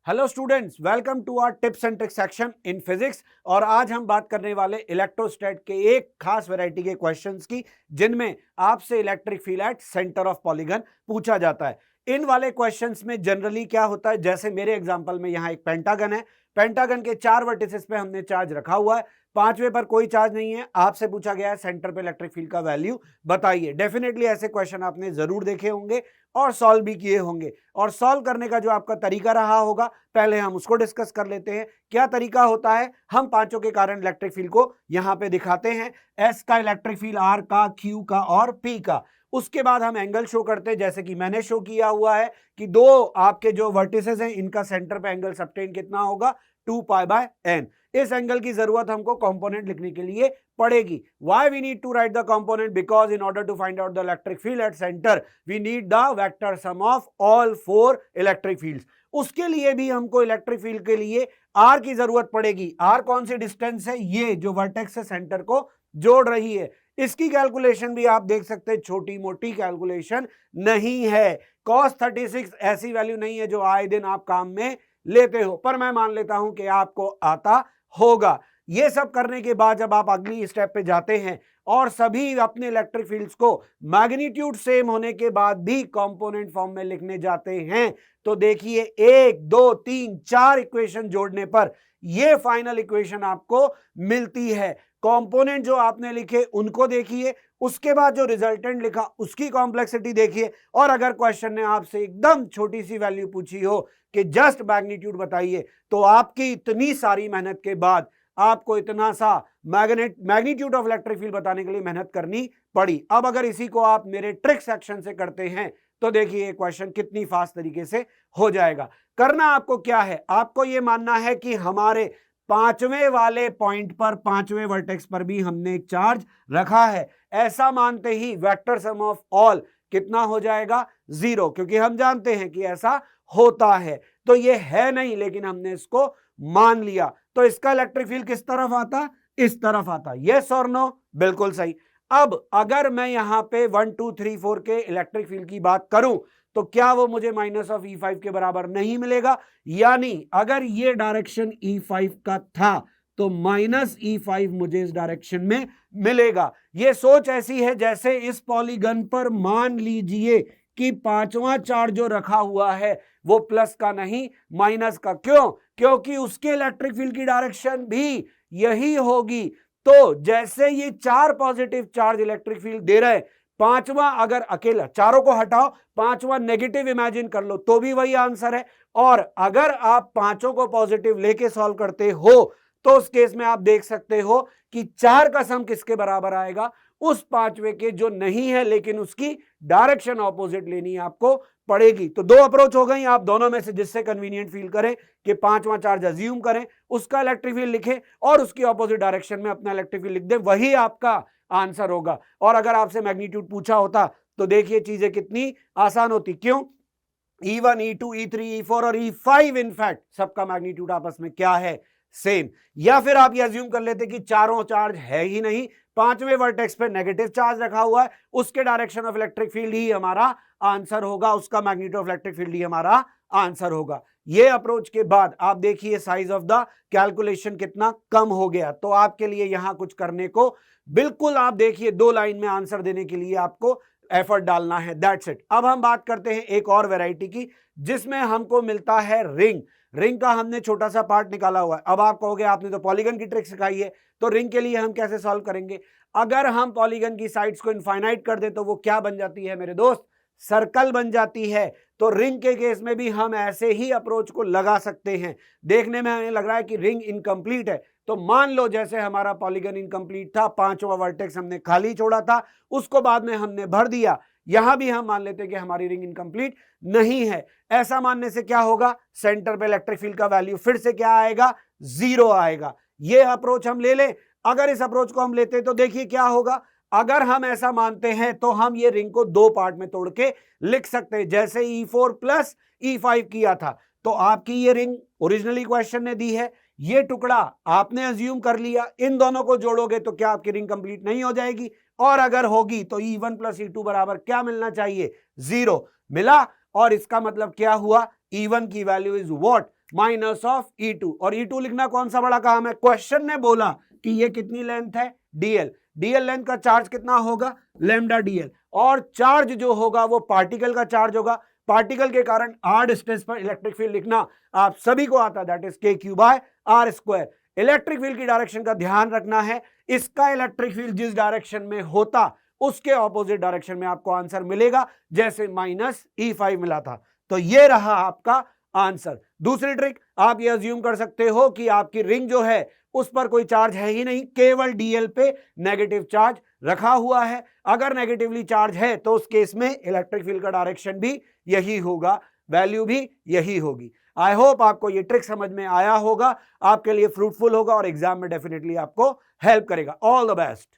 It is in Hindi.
Hello students, welcome to our tips and tricks section in physics. और आज हम बात करने वाले इलेक्ट्रोस्टैट के एक खास वैरायटी के क्वेश्चंस की, जिनमें आपसे electric field at centre of polygon पूछा जाता है। इन वाले क्वेश्चंस में जनरली क्या होता है, जैसे मेरे एग्जांपल में यहाँ एक पेंटागन है, पेंटागन के 4 वर्टिसेस पे हमने चार्ज रखा हुआ है, 5वें पर कोई चार्ज नहीं है। आपसे पूछा गया है सेंटर पे इलेक्ट्रिक फील्ड का वैल्यू बताइए। डेफिनेटली ऐसे क्वेश्चन आपने जरूर देखे होंगे और सॉल्व भी किए होंगे। और सॉल्व करने का जो आपका तरीका रहा होगा, पहले हम उसको डिस्कस कर लेते हैं। क्या तरीका होता है, हम पांचों के कारण इलेक्ट्रिक फील्ड को यहां पे दिखाते हैं, एस का इलेक्ट्रिक फील्ड, आर का, क्यू का और पी का। उसके बाद हम एंगल शो करते हैं, जैसे कि मैंने शो किया हुआ है कि दो आपके जो वर्टिसेस हैं, इनका सेंटर पे एंगल सबटेन कितना होगा, 2π/n। इस एंगल की जरूरत हमको कंपोनेंट लिखने के लिए पड़ेगी। Why we need to write the component? Because in order to find out the electric field at center, we need the vector sum of all 4 electric fields. उसके लिए भी हमको इलेक्ट्रिक फील्ड के लिए R की जरूरत पड़ेगी। R कौन सी डिस्टेंस है, ये जो वर्टेक्स से सेंटर को जोड़ रही है। इसकी कैलकुलेशन भी आप देख सकते हैं, छोटी मोटी कैलकुलेशन नहीं है। cos 36 ऐसी वैल्यू नहीं है जो आए दिन आप काम में लेते हो, पर मैं मान लेता हूं कि आपको आता होगा। ये सब करने के बाद जब आप अगली स्टेप पे जाते हैं और सभी अपने इलेक्ट्रिक फील्ड्स को मैग्नीट्यूड सेम होने के बाद भी कंपोनेंट फॉर्म में लिखने जाते हैं, तो देखिए 1 2 3 4 इक्वेशन जोड़ने पर ये फाइनल इक्वेशन आपको मिलती है। कंपोनेंट जो आपने लिखे उनको देखिए, उसके बाद जो रिजल्टेंट लिखा उसकी कॉम्प्लेक्सिटी देखिए, और अगर क्वेश्चन ने आपसे एकदम छोटी सी वैल्यू पूछी हो कि जस्ट मैग्नीट्यूड बताइए, तो आपकी इतनी सारी मेहनत के बाद आपको इतना सा मैग्नीट्यूड ऑफ इलेक्ट्रिक फील्ड बताने के लिए मेहनत करनी पड़ी। अब अगर इसी को आप मेरे ट्रिक सेक्शन से करते हैं तो देखिए क्वेश्चन कितनी फास्ट तरीके से हो जाएगा। करना आपको क्या है, आपको यह मानना है कि हमारे 5वें वाले पॉइंट पर, 5वें वर्टेक्स पर भी हमने एक चार्ज रखा है। ऐसा मानते ही वेक्टर सम ऑफ ऑल कितना हो जाएगा, 0, क्योंकि हम जानते हैं कि ऐसा होता है। तो ये है नहीं, लेकिन हमने इसको मान लिया। तो इसका इलेक्ट्रिक फील्ड किस तरफ आता, इस तरफ आता। यस और नो, बिल्कुल सही। अब अगर मैं यहां पे 1 2 3 4 के इलेक्ट्रिक फील्ड की बात करूं, तो क्या वो मुझे -E5 के बराबर नहीं मिलेगा? यानी अगर ये डायरेक्शन E5 का था तो -E5 मुझे इस डायरेक्शन में मिलेगा। ये सोच ऐसी है जैसे इस पॉलीगन पर मान लीजिए कि 5वां चार्ज जो रखा हुआ है वो प्लस का नहीं माइनस का। क्यों? क्योंकि उसके इलेक्ट्रिक फील्ड की डायरेक्शन भी यही होगी। तो जैसे ये 4 पॉजिटिव चार्ज इलेक्ट्रिक फील्ड दे रहे हैं, 5वां अगर अकेला, चारों को हटाओ, 5वां नेगेटिव इमेजिन कर लो तो भी वही आंसर है। और अगर आप पांचों को पॉजिटिव लेके सॉल्व करते हो तो उस केस में आप देख सकते हो कि 4 का सम किसके बराबर आएगा, उस 5वें के जो नहीं है, लेकिन उसकी डायरेक्शन ऑपोजिट लेनी आपको पड़ेगी। तो 2 अप्रोच हो गई, आप दोनों में से जिससे कन्वीनियंट फील करें कि 5वां चार्ज अज्यूम करें, उसका इलेक्ट्रिक फील्ड लिखें और उसकी ऑपोजिट डायरेक्शन में अपना इलेक्ट्रिक फील्ड लिख दें, वही आपका आंसर होगा। और अगर आपसे मैग्नीट्यूड पूछा होता तो देखिए चीजें कितनी आसान होती। क्यों? E1 E2 E3 E4 और E5 इनफैक्ट सबका मैग्नीट्यूड आपस में क्या है, सेम। या फिर आप ये अज्यूम कर लेते कि चारों चार्ज है ही नहीं, 5वें वर्टेक्स पे नेगेटिव चार्ज रखा हुआ है, उसके डायरेक्शन ऑफ इलेक्ट्रिक फील्ड ही हमारा आंसर होगा, उसका मैग्नीट्यूड ऑफ इलेक्ट्रिक फील्ड ही हमारा आंसर होगा। ये अप्रोच के बाद आप देखिए साइज ऑफ द कैलकुलेशन कितना कम हो गया। तो आपके लिए यहां कुछ करने को बिल्कुल, आप देखिए 2 लाइन में आंसर देने के लिए आपको एफर्ट डालना है, दैट्स इट। अब हम बात करते हैं एक और वैरायटी की, जिसमें हमको मिलता है रिंग। रिंग का हमने छोटा सा पार्ट निकाला हुआ है। अब आप कहोगे आपने तो पॉलीगन की ट्रिक सिखाई है, तो रिंग के लिए हम कैसे सॉल्व करेंगे? अगर हम पॉलीगन की साइड्स को इनफाइनाइट कर दें तो वो क्या बन जाती है मेरे दोस्त, सर्कल बन जाती है। तो रिंग के केस में भी हम ऐसे ही अप्रोच को लगा सकते हैं। देखने में हमें लग रहा है कि रिंग इनकम्प्लीट है, तो मान लो जैसे हमारा पॉलीगन इनकम्प्लीट था, 5वां वर्टेक्स हमने खाली छोड़ा था, उसको बाद में हमने भर दिया। यहां भी हम मान लेते हैं कि हमारी रिंग इनकम्प्लीट नहीं है। ऐसा मानने से क्या होगा, सेंटर पे इलेक्ट्रिक फील्ड का वैल्यू फिर से क्या आएगा, 0 आएगा। ये अप्रोच हम ले लें। अगर इस अप्रोच को हम लेते तो देखिए क्या होगा। अगर हम ऐसा मानते हैं तो हम ये रिंग को 2 पार्ट में तोड़ के लिख सकते हैं, जैसे E4 प्लस E5 किया था। तो आपकी ये रिंग ओरिजिनली क्वेश्चन ने दी है, ये टुकड़ा आपने अज्यूम कर लिया, इन दोनों को जोड़ोगे तो क्या आपकी रिंग कंप्लीट नहीं हो जाएगी? और अगर होगी तो E1 प्लस E2 बराबर क्या मिलना चाहिए, 0 मिला। और इसका मतलब क्या हुआ, E1 की value is what, minus of E2, और E2 लिखना कौन सा बड़ा काम है? क्वेश्चन ने बोला कि ये कितनी लेंथ है? dl। dl लेंथ का चार्ज कितना होगा? Lambda dl। और चार्ज जो होगा वो पार्टिकल का चार्ज होगा। पार्टिकल के कारण r डिस्टेंस पर इलेक्ट्रिक फील्ड लिखना आप सभी को आता है, that is k3/r²। Electric field की डायरेक्शन का ध्यान रखना है, इसका इलेक्ट्रिक फील्ड जिस डायरेक्शन में होता उसके ऑपोजिट डायरेक्शन में आपको आंसर मिलेगा, जैसे -E5 मिला था। तो ये रहा आपका आंसर। दूसरी ट्रिक, आप ये अज्यूम कर सकते हो कि आपकी रिंग जो है उस पर कोई चार्ज है ही नहीं, केवल डीएल पे नेगेटिव चार्ज रखा हुआ है। अगर नेगेटिवली चार्ज है तो उस केस में इलेक्ट्रिक फील्ड का डायरेक्शन भी यही होगा, वैल्यू भी यही होगी। आई होप आपको ये ट्रिक समझ में आया होगा, आपके लिए फ्रूटफुल होगा और एग्जाम में डेफिनेटली आपको हेल्प करेगा। All the best.